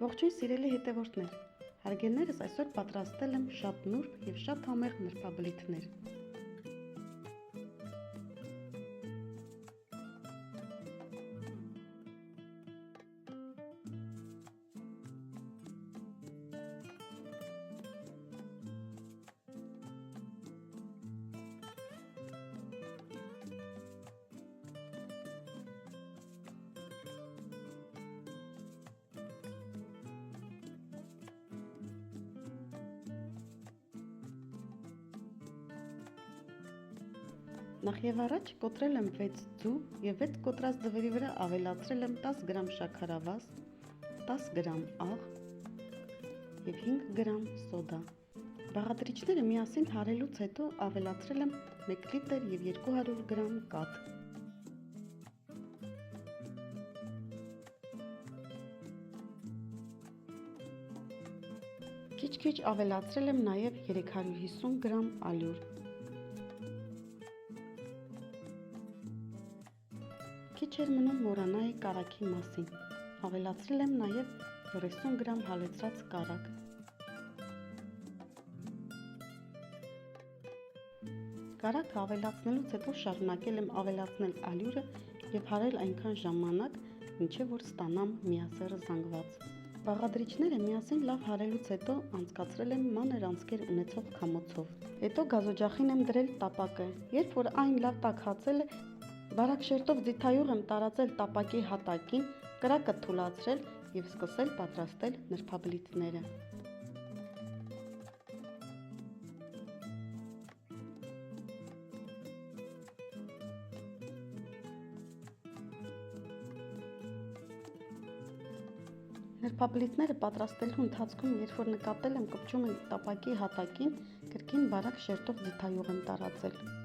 Ողջույն սիրելի հետևորդներ, հարգելներս այսօր պատրաստել եմ շատ նուրբ և շատ համեղ նրբաբլիթներ։ Նախ եւ առաջ կոտրել եմ 6 ձու եւ 6 կոտրած ձվերի վրա ավելացրել եմ 10 գրամ շաքարավազ, 10 գրամ աղ եւ 5 գրամ սոդա։ Բաղադրիչները միասին հարելուց հետո ավելացրել եմ 1 լիտր եւ 200 գրամ կաթ։ Քիչ-քիչ ավելացրել եմ նաեւ 350 գրամ ալյուր։ Քիչ էր մնում մոռանայի կարագի մասին, ավելացրել եմ նաև 30 գրամ հալեցրած կարագ։ Կարագը ավելացնելուց հետո շարունակել եմ ավելացնել ալյուրը և հարել այնքան ժամանակ, մինչև որ ստանամ միասեռ զանգված։ Բաղադրիչները միասին լավ հարելուց հետո անցկացրել եմ մանր անցքեր ունեցող քամոցով։ Հետո գազօջախին եմ դրել տապակը, երբ որ այն լավ տաքացել է, բարակ շերտով ձիթայուղ եմ տարածել տապակի հատակին, կրակը թուլացրել և սկսել պատրաստել նրբաբլիթները։ Նրբաբլիթները պատրաստելու ընթացքում, երբ որ նկատել եմ կպչում են տապակի հատակին, կրկին բարակ շերտով ձիթայուղ եմ տարածել։